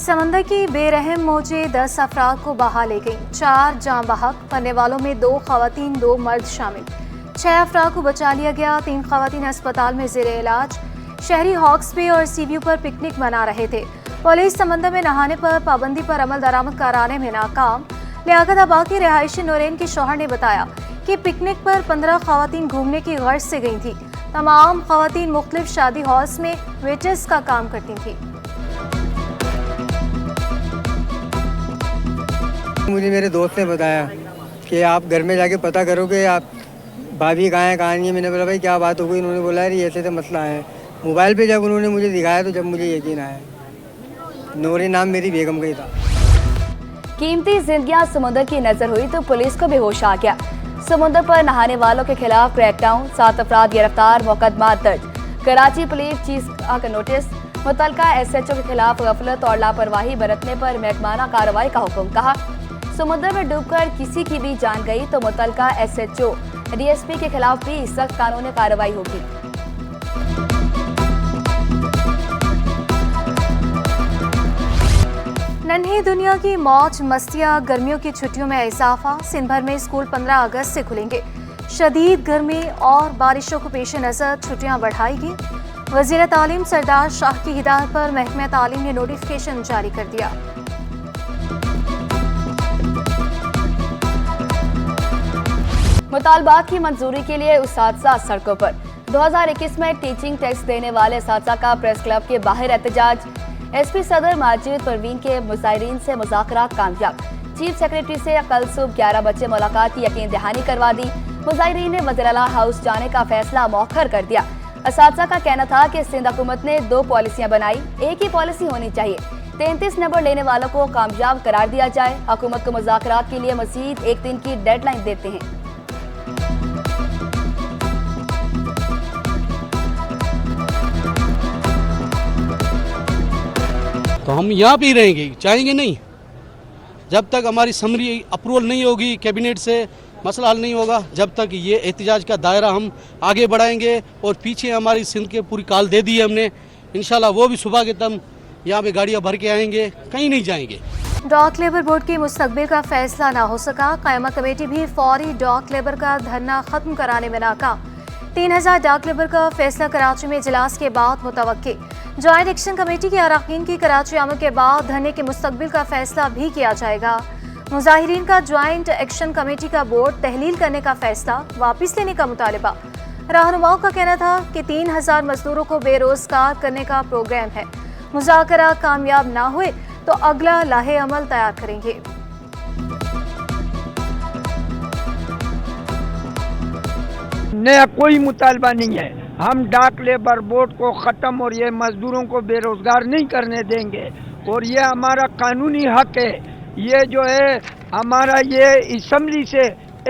समंदर की बेरहम मौजें 10 अफराद को बहा ले गईं। 4 जान बहक, मरने वालों में 2 खवातीन 2 मर्द शामिल। 6 अफराद को बचा लिया गया। 3 खवातीन अस्पताल में जेर इलाज। शहरी हॉक्स बे और सी व्यू पर पिकनिक मना रहे थे। पुलिस समंदर में नहाने पर पाबंदी पर अमल दरामद कराने में नाकाम। लियाकताबाद के रिहायशी नूरेन के शौहर ने बताया कि पिकनिक पर 15 खवातीन घूमने की गर्ज से गई थी। तमाम खवातीन मुख्तलिफ शादी हॉल्स में वेटर्स का काम करती थी। मुझे मेरे दोस्त ने बताया कि आप घर में जाके पता करो कि आप भाभी कहाँ हैं कहाँ नहीं है। मैंने बोला भाई क्या बात हो गई। उन्होंने बोला यार ऐसे तो मसला है। मोबाइल पे जब उन्होंने मुझे दिखाया तो जब मुझे यकीन आया, नूरी नाम मेरी बेगम का ही था। कीमती जिंदगियां समुद्र की नजर हुई तो पुलिस को बेहोश आ गया। समुद्र पर नहाने वालों के खिलाफ क्रैकडाउन, 7 अफराद गिरफ्तार, मुकदमा दर्ज। कराची पुलिस चीफ का नोटिस। मुतलका SHO के खिलाफ गफलत और लापरवाही बरतने पर महकमाना कार्रवाई का हुक्म। कहा समुद्र में डूबकर किसी की भी जान गई तो मुतलका SHO DSP के खिलाफ भी सख्त कानूनी कार्रवाई होगी। नन्ही दुनिया की मौज मस्तियां, गर्मियों की छुट्टियों में इजाफा। सिंध भर में स्कूल 15 अगस्त से खुलेंगे। शदीद गर्मी और बारिशों को पेश नजर छुट्टियां बढ़ाई गई। वजीर तालीम सरदार शाह की हिदायत पर महकमा तालीम ने नोटिफिकेशन जारी कर दिया। मुतालबात की मंजूरी के लिए उस्ताद सड़कों पर। 2021 में टीचिंग टेस्ट देने वाले उस्ताद का प्रेस क्लब के बाहर एहतजाज। SP सदर माजिद परवीन के मुजाहिरीन से मुज़ाकरात कामयाब। चीफ सेक्रेटरी से कल सुबह 11 बजे मुलाकात की यकीन दहानी करवा दी। मुजाहिरीन ने वज़ीर आला हाउस जाने का फैसला मौखर कर दिया। उस्ताद का कहना था कि सिंध हुकूमत ने 2 पॉलिसियां बनाई, एक ही पॉलिसी होनी चाहिए। 33 नंबर लेने वालों को कामयाब करार दिया जाए। हुकूमत को मुज़ाकरात के लिए मज़ीद 1 दिन की डेडलाइन देते हैं। तो हम यहाँ पे ही रहेंगे, चाहेंगे नहीं। जब तक हमारी समरी अप्रूवल नहीं होगी, कैबिनेट से मसला हल नहीं होगा, जब तक ये एहतजाज का दायरा हम आगे बढ़ाएंगे। और पीछे हमारी सिंध के पूरी कॉल दे दी है हमने। इंशाल्लाह वो भी सुबह के तम यहाँ पे गाड़ियाँ भर के आएंगे, कहीं नहीं जाएंगे। डॉक लेबर बोर्ड के मुस्तकबिल का फैसला ना हो सका। क़यामा कमेटी भी फौरी डॉक लेबर का धरना खत्म कराने में नाकाम। 3000 डॉक लेबर का फैसला कराची में इजलास के बाद मुतवक्की। जॉइंट एक्शन कमेटी के अरकान की कराची आमद के बाद धरने के मुस्तकबिल का फैसला भी किया जाएगा। मुजाहिरीन का जॉइंट एक्शन कमेटी का बोर्ड तहलील करने का फैसला वापस लेने का मुतालिबा। रहनुमाओं का कहना था कि 3000 मजदूरों को बेरोजगार करने का प्रोग्राम है। मुज़ाकरा कामयाब ना हुए तो अगला लाहे अमल तैयार करेंगे। नया कोई मुतालबा नहीं है। हम डाक लेबर बोर्ड को ख़त्म और ये मजदूरों को बेरोजगार नहीं करने देंगे। और ये हमारा कानूनी हक है। ये जो है हमारा ये असम्बली से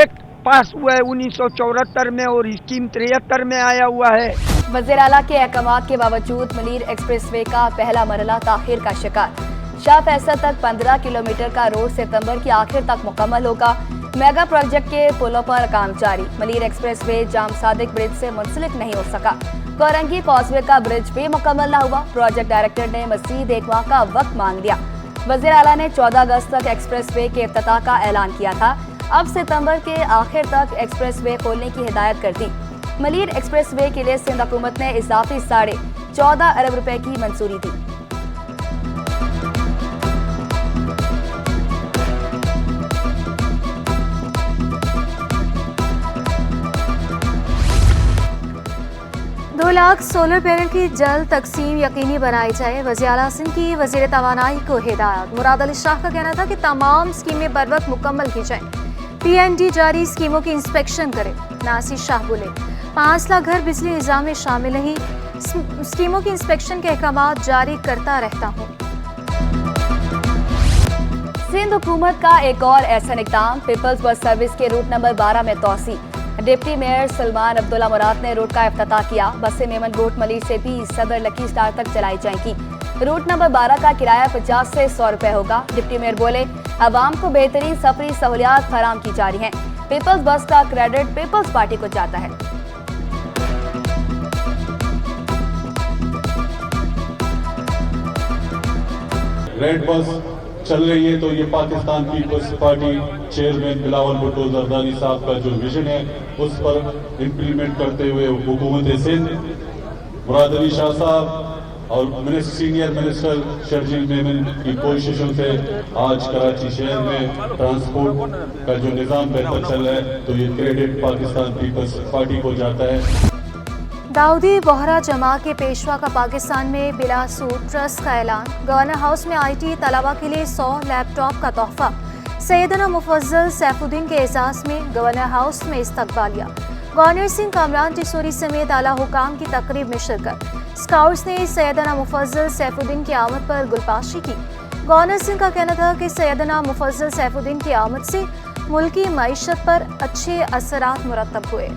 एक पास हुआ है 1974 में और स्कीम 73 में आया हुआ है। वज़ीर आला के अहकामात के बावजूद मलीर एक्सप्रेसवे का पहला मरहला ताखिर का शिकार। शाह फैसल तक 15 किलोमीटर का रोड सितंबर के आखिर तक मुकम्मल होगा। मेगा प्रोजेक्ट के पुलों पर काम जारी। मलीर एक्सप्रेसवे जाम सादिक ब्रिज से मुंसलिक नहीं हो सका। कोरंगी कॉजवे का ब्रिज भी मुकम्मल न हुआ। प्रोजेक्ट डायरेक्टर ने मज़ीद 1 माह का वक्त मांग लिया। वज़ीर आला ने 14 अगस्त तक एक्सप्रेसवे के इफ्तिताह का ऐलान किया था। अब सितंबर के आखिर तक एक्सप्रेसवे खोलने की हिदायत कर दी। मलीर एक्सप्रेसवे के लिए सिंध हुकूमत ने इजाफी 14.5 अरब रुपए की मंजूरी दी। लाख सोलर पैनल की जल्द तकसीम यकीनी बनाई जाए। वज़ीर आला सिंध की वज़ीर तवानाई को हिदायत। मुराद अली शाह का कहना था कि तमाम स्कीमें बर वक्त मुकम्मल की जाएं। PND जारी स्कीमों की इंस्पेक्शन करे। नासिर शाह बोले 5 लाख घर बिजली निज़ाम में शामिल नहीं। स्कीमों की इंस्पेक्शन के अहकामात जारी करता रहता हूँ। सिंध हुकूमत का एक और ऐसा इक़दाम। पीपल्स बस सर्विस के रूट नंबर 12 में तोसी। डिप्टी मेयर सलमान अब्दुल्ला मुराद ने रूट का इफ्तिताह किया। बसें मेमन गोट मलिर से भी सदर लकी स्टार तक चलाई जाएंगी। रूट नंबर 12 का किराया 50 से 100 रुपए होगा। डिप्टी मेयर बोले अवाम को बेहतरीन सफरी सहूलियात फराम की जा रही हैं। पीपल्स बस का क्रेडिट पीपल्स पार्टी को जाता है। रेड बस चल रही है, तो ये Pakistan Peoples Party chairman Bilawal Bhutto Zardari sahab का जो विजन है उस पर इम्प्लीमेंट करते हुए हुकूमत सिंध, मुराद अली शाह साहब और सीनियर मिनिस्टर शर्जील मेमन की कोशिशों से आज कराची शहर में ट्रांसपोर्ट का जो निज़ाम बेहतर चल रहा है, तो ये क्रेडिट पाकिस्तान पीपल्स पार्टी को जाता है। दाऊदी बोहरा जमा के पेशवा का पाकिस्तान में बिला सूद ट्रस्ट का ऐलान। गवर्नर हाउस में IT तलबा के लिए 100 लैपटॉप का तोहफा। सैयदना मुफज्जल सैफुद्दीन के एजाज़ में गवर्नर हाउस में इस्तकबालिया। गवर्नर सिंह कामरान टिसोरी समेत आला हुकाम की तकरीब में शिरकत। स्काउट्स ने सैयदना मुफज्जल सैफुद्दीन की आमद पर गुलपाशी की। गवर्नर सिंह का कहना था कि सैयदना मुफज्जल सैफुद्दीन की आमद से मुल्की मईशत पर अच्छे असरात मुरतब हुए।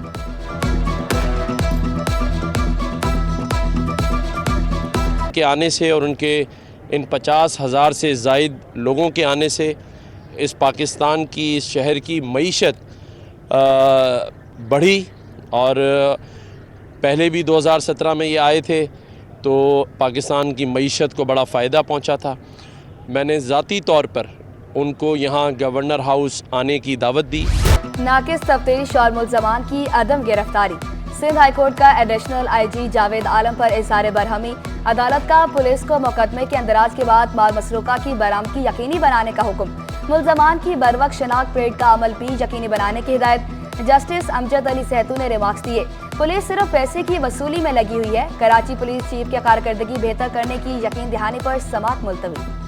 के आने से और उनके इन 50,000 से ज़ायद लोगों के आने से इस पाकिस्तान की, इस शहर की मईशत बढ़ी। और पहले भी 2017 में ये आए थे तो पाकिस्तान की मईशत को बड़ा फ़ायदा पहुंचा था। मैंने ज़ाती तौर पर उनको यहाँ गवर्नर हाउस आने की दावत दी। नाकिस तफ्तीश और मुल्ज़मान की अदम गिरफ्तारी। सिंध हाईकोर्ट का एडिशनल IG जावेद आलम पर इज़हार बरहमी। अदालत का पुलिस को मुकदमे के अंदराज के बाद माल मसरूका की बरामदगी यकीनी बनाने का हुक्म। मुल्ज़मान की बरवक्त शनाख्त परेड का अमल भी यकीनी बनाने की हिदायत। जस्टिस अमजद अली सेहतू ने रिमार्क्स दिए। पुलिस सिर्फ पैसे की वसूली में लगी हुई है। कराची पुलिस चीफ की कारकर्दगी बेहतर करने की यकीन दहानी पर समाअत मुलतवी।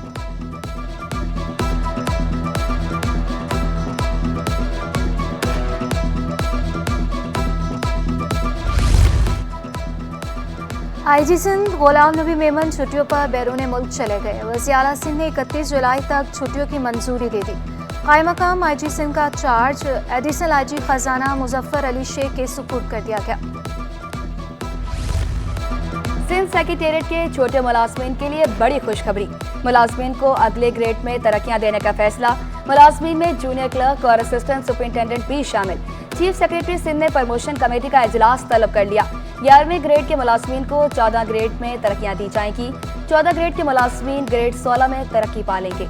IG सिंध गुलाम नबी मेमन छुट्टियों पर बैरून मुल्क चले गए। वज़ीर आला सिंध ने 31 जुलाई तक छुट्टियों की मंजूरी दे दी। कायम मकाम IG सिंध का चार्ज एडिशनल IG खजाना मुजफ्फर अली शेख के सुपुर्द कर दिया गया। सिंध सेक्रेटेरिएट के छोटे मुलाजमीन के लिए बड़ी खुशखबरी। मुलाजमीन को अगले ग्रेड में तरक्कियां देने का फैसला। मुलाजमीन में जूनियर क्लर्क और असिस्टेंट सुपरिटेंडेंट भी शामिल। चीफ सेक्रेटरी सिंध ने प्रमोशन कमेटी का इजलास तलब कर लिया। 11वें ग्रेड के मुलाजमीन को 14 ग्रेड में तरक्कियां दी जाएंगी। 14 ग्रेड के मुलाजमीन ग्रेड 16 में तरक्की पालेंगे।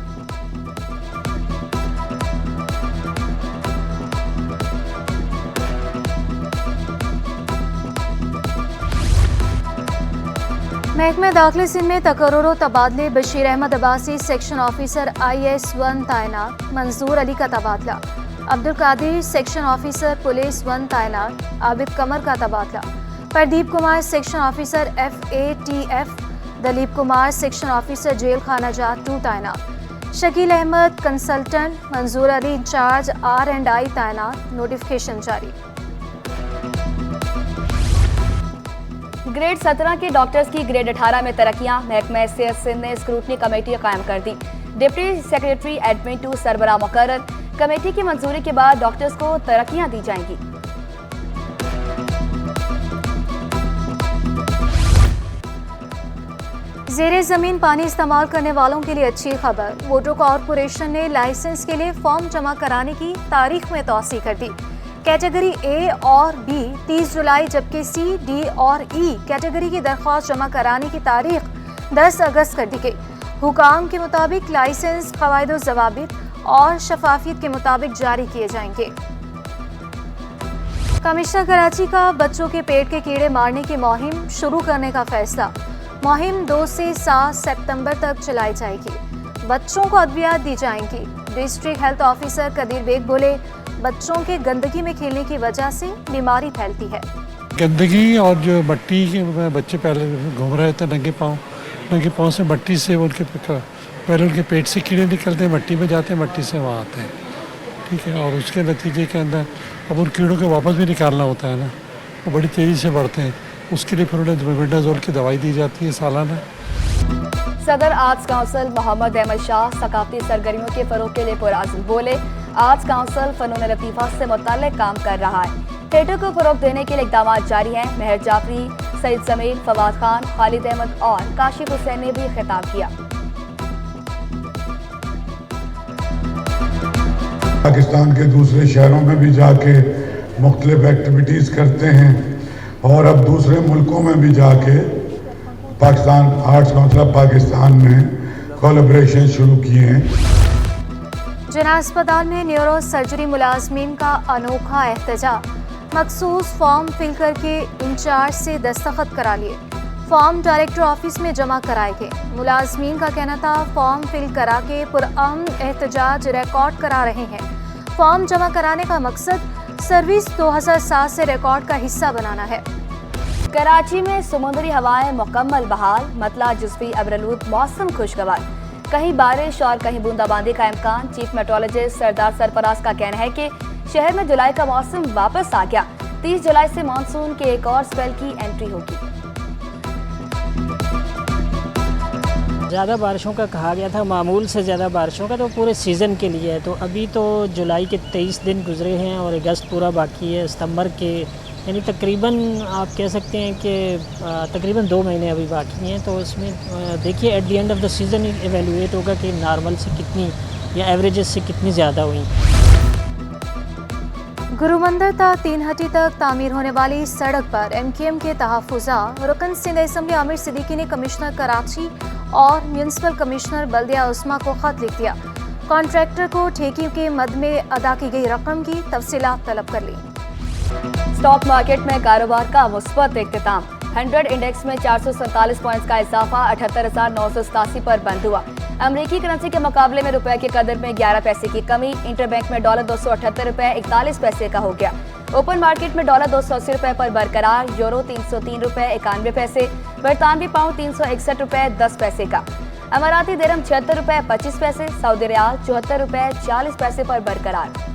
महकमे दाखिले सिंध में तकर्रुर तबादले। Bashir Ahmed Abbasi section officer IS1 तैनात। मंजूर अली का तबादला। Abdul Qadir section officer police 1 तैनात। आबिद कमर का तबादला। Pradeep Kumar section officer FATF। Dalip Kumar section officer jail खाना जात 2 तैनात। Shakeel Ahmed consultant. Manzoor Ali in charge R&I तैनात। नोटिफिकेशन जारी। ग्रेड 17 के डॉक्टर्स की ग्रेड 18 में तरक्कियां। महकमा सेहत सिंध ने स्क्रूटनी कमेटी कायम कर दी। डिप्टी सेक्रेटरी एडमिन 2 सरबराह मुकर्रर। कमेटी की मंजूरी के बाद डॉक्टर्स को तरक्कियां दी जाएंगी। ज़ेरे ज़मीन पानी इस्तेमाल करने वालों के लिए अच्छी खबर। वाटर कॉरपोरेशन ने लाइसेंस के लिए फॉर्म जमा कराने की तारीख में तौसी कर दी। कैटेगरी A और B 30 जुलाई, जबकि C, D और E कैटेगरी की दरख्वास्त जमा कराने की तारीख 10 अगस्त कर दी गई। हुकाम के मुताबिक लाइसेंस क़वाइद व ज़वाबित और शफाफियत के मुताबिक जारी किए जाएंगे। कमिश्नर कराची का बच्चों के पेट के कीड़े मारने की मुहिम शुरू करने का फैसला। मुहिम 2 से 7 सितंबर तक चलाई जाएगी। बच्चों को अद्वियात दी जाएंगी। District health officer Qadeer Baig बोले, बच्चों के गंदगी में खेलने की वजह से बीमारी फैलती है। गंदगी और जो मट्टी के बच्चे पहले घूम रहे थे नंगे पाँव से मट्टी से उनके पहले उनके पेट से कीड़े निकलते हैं, मट्टी में जाते हैं, मट्टी से वहाँ आते हैं। ठीक है, और उसके नतीजे के अंदर अब उन कीड़ों को वापस भी निकालना होता है ना, वो बड़ी तेज़ी से बढ़ते हैं। उसके लिए फिर उन्हें मेबेंडाजोल की दवाई दी जाती है सालाना। सदर आर्ट्स काउंसिल मोहम्मद अहमद शाह सकाफती सरगर्मियों के फरोग के लिए पुरआज़म बोले, आर्ट्स काउंसिल फ़नून लतीफ़ा से मुताल्लिक़ काम कर रहा है। थिएटर को फ़रोग देने के लिए इक़दाम जारी हैं। महर जाफरी, सईद जमील, फवाद खान, खालिद अहमद और काशिफ हुसैन ने भी खिताब किया। पाकिस्तान के दूसरे शहरों में भी जाके मुख्तलिफ एक्टिविटीज़ करते हैं और अब दूसरे मुल्कों में भी जाके Pakistan arts council of Pakistan में कोलैबोरेशन शुरू किए हैं। जिला अस्पताल में न्यूरो सर्जरी मुलाजमीन का अनोखा एहतजाज, मखसूस फॉर्म फिल करके इंचार्ज से दस्तखत करा लिए। फॉर्म डायरेक्टर ऑफिस में जमा कराए गए। मुलाजमीन का कहना था फॉर्म फिल करा के पुरअमन एहतजाज रिकॉर्ड करा रहे हैं। फॉर्म जमा कराने का मकसद सर्विस 2007 से रिकॉर्ड का हिस्सा बनाना है। कराची में समुद्री हवाएं मुकम्मल बहाल, मतला जुज़वी अब्रलूद, मौसम खुशगवार। कहीं बारिश और कहीं बूंदाबांदी का इम्कान। चीफ मेट्रोलॉजिस्ट सरदार सरफराज का कहना है कि शहर में जुलाई का मौसम वापस आ गया। 30 जुलाई से मानसून के एक और स्पेल की एंट्री होगी। ज़्यादा बारिशों का कहा गया था, मामूल से ज़्यादा बारिशों का तो पूरे सीज़न के लिए है। तो अभी तो जुलाई के 23 दिन गुजरे हैं और अगस्त पूरा बाकी है। सितंबर के यानी तकरीबन आप कह सकते हैं कि तकरीबन 2 महीने अभी बाकी हैं। तो उसमें देखिए at the end of the season evaluate होगा कि नॉर्मल से कितनी या एवरेजेस से कितनी ज़्यादा हुई। गुरुमंदिर ता 3 हटी तक तामीर होने वाली सड़क पर MKM के तहफ़्फ़ुज़ा रुकन सिंध असम्बली आमिर सिद्दीकी ने कमिश्नर कराची और म्यूनसिपल कमिश्नर बल्दिया उस्मा को खत लिख दिया। कॉन्ट्रैक्टर को ठेके के मद में अदा की गई रकम की तफसीलात तलब कर ली। स्टॉक मार्केट में कारोबार का मुस्बत इख्तिताम। 100 इंडेक्स में 447 पॉइंट्स का इजाफा 78,987 पर बंद हुआ। अमेरिकी करेंसी के मुकाबले में रुपए के कदर में 11 पैसे की कमी। इंटरबैंक में डॉलर 278 रुपए 41 पैसे का हो गया। ओपन मार्केट में डॉलर 280 रुपए पर बरकरार। यूरो 303 रुपए 91 पैसे। बरतानवी पाउंड 361 रुपए 10 पैसे का। अमाराती दिरहम 76 रुपए 25 पैसे। सऊदी रियाल 74 रुपए 40 पैसे पर बरकरार।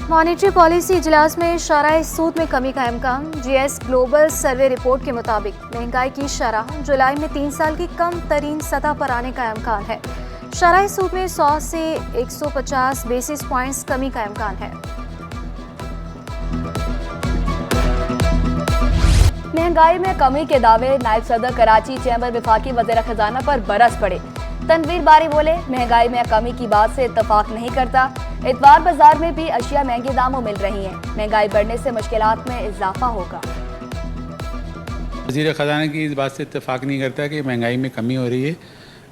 मॉनेटरी पॉलिसी इजलास में शरह सूद में कमी का इम्कान। GS ग्लोबल सर्वे रिपोर्ट के मुताबिक महंगाई की शरह जुलाई में 3 साल की कम तरीन सतह पर आने का इम्कान है। शरह सूद में 100 से 150 बेसिस पॉइंट्स कमी का इम्कान है। महंगाई में कमी के दावे। नायब सदर कराची चैम्बर वफाकी वज़ीर खजाना पर बरस पड़े। तनवीर बारी बोले महंगाई में कमी की बात से इत्तफाक नहीं करता। इतवार बाजार में भी अशिया महंगे दामों मिल रही हैं। महंगाई बढ़ने से मुश्किलात में इजाफा होगा। वज़ीर ख़जाना की इस बात से इत्तेफाक नहीं करता कि महंगाई में कमी हो रही है।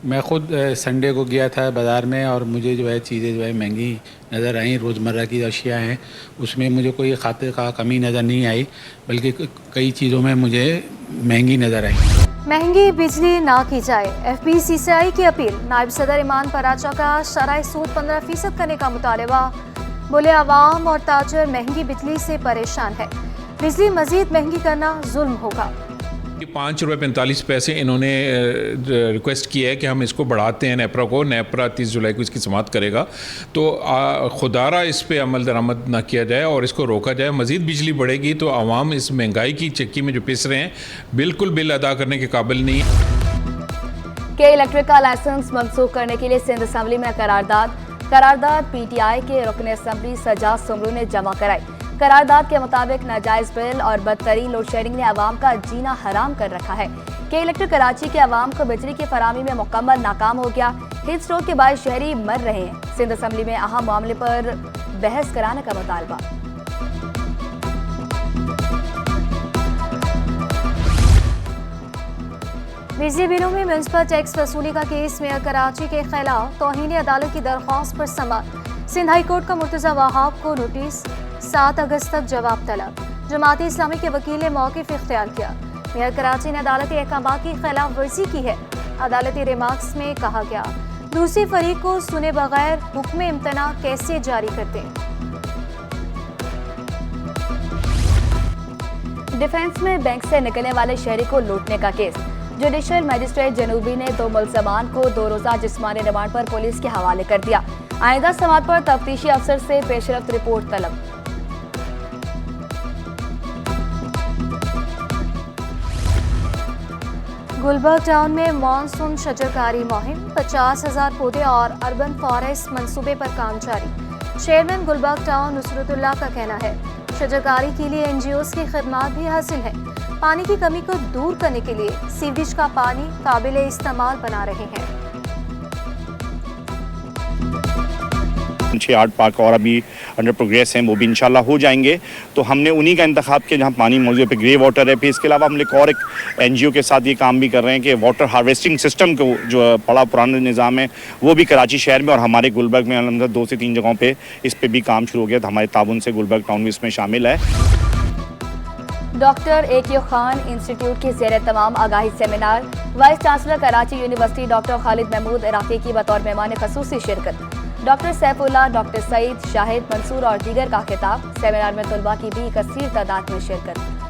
मैं ख़ुद संडे को गया था बाज़ार में और मुझे जो है चीज़ें जो है महंगी नज़र आई। रोज़मर्रा की अशिया हैं उसमें मुझे कोई खातिर का कमी नज़र नहीं आई, बल्कि कई चीज़ों में मुझे महंगी नज़र आई। महंगी बिजली ना की जाए, FBCCI की अपील। नायब सदर ईमान पराचा का शरह सूद 15% करने का मुतालबा। बोले आवाम और ताजर महंगी बिजली से परेशान है। बिजली मजीद महंगी करना जुल्म होगा। ₹5.45 इन्होंने रिक्वेस्ट की है कि हम इसको बढ़ाते हैं नेपरा को। नेपरा 30 जुलाई को इसकी समाप्त करेगा, तो खुदारा इस पे अमल दरामद ना किया जाए और इसको रोका जाए। मज़ीद बिजली बढ़ेगी तो आवाम इस महंगाई की चक्की में जो पिस रहे हैं बिल्कुल बिल अदा करने के काबिल नहीं है। के इलेक्ट्रिक का लाइसेंस मनसूख करने के लिए सिंध असम्बली में करारदाद PTI के रुकन असम्बली सजाद सुमरू ने जमा कराई। करारदाद के मुताबिक नाजायज बिल और बदतरीन लोड शेडिंग ने आवाम का जीना हराम कर रखा है। के इलेक्ट्रिक कराची के आवाम को बिजली की फराहमी में मुकम्मल नाकाम हो गया। हीट स्ट्रोक के बाद शहरी मर रहे हैं। सिंध असम्बली में अहम मामले पर बहस कराने का मुतालबा। बिजली बिलों में म्यूनसिपल टैक्स वसूली का केस मेयर कराची के खिलाफ तौहीन अदालत की दरख्वास्त पर समाअत। सिंध हाई कोर्ट का मुर्तज़ा वहाब को नोटिस। 7 अगस्त तक जवाब तलब। जमात इस्लामी के वकील ने मौक़िफ़ इख्तियार किया। मेयर कराची ने अदालती अहकाम की खिलाफ वर्जी की है। अदालती रिमार्क्स में कहा गया दूसरी फरीक को सुने बगैर हुक्म इम्तना कैसे जारी करते। डिफेंस में बैंक से निकलने वाले शहरी को लूटने का केस। जुडिशल मजिस्ट्रेट जनूबी ने 2 मुलजमान को 2 रोज़ा जिस्मानी रिमांड पर पुलिस के हवाले कर दिया। आइंदा समाअत पर तफ्तीशी अफसर से पेशरफ्त रिपोर्ट तलब। गुलबर्ग टाउन में मानसून शजरकारी मुहिम। 50,000 पौधे और अर्बन फॉरेस्ट मंसूबे पर काम जारी। चेयरमैन गुलबर्ग टाउन नुसरतुल्लाह का कहना है शजरकारी के लिए NGOs की खिदमत भी हासिल है। पानी की कमी को दूर करने के लिए सीवरेज का पानी काबिल इस्तेमाल बना रहे हैं। 6-8 पार्क और अभी अंडर प्रोग्रेस हैं, वो भी इंशाल्लाह हो जाएंगे। तो हमने उन्हीं का इंतखाब किया जहाँ पानी मौजूद है, पे ग्रे वाटर है। फिर इसके अलावा हम लोग और एक NGO के साथ ये काम भी कर रहे हैं कि वाटर हार्वेस्टिंग सिस्टम को जो बड़ा पुराना निज़ाम है वो भी कराची शहर में और हमारे गुलबर्ग में अलहमदुलिल्लाह 2 से 3 जगहों पे इस पे भी काम शुरू हो गया। तो हमारे ताउन से गुलबर्ग टाउन भी इसमें शामिल है। Doctor A.Q. खान इंस्टीट्यूट की ज़ेर तमाम आगाही seminar, vice chancellor Karachi university doctor Khalid Mahmood Iraqi की बतौर मेहमान खसूसी शिरकत, डॉक्टर सैफुल्लाह, डॉक्टर सईद, शाहिद, मंसूर और दीगर का खिताब। सेमिनार में तलबा की भी कसीर तादाद में शिरकत।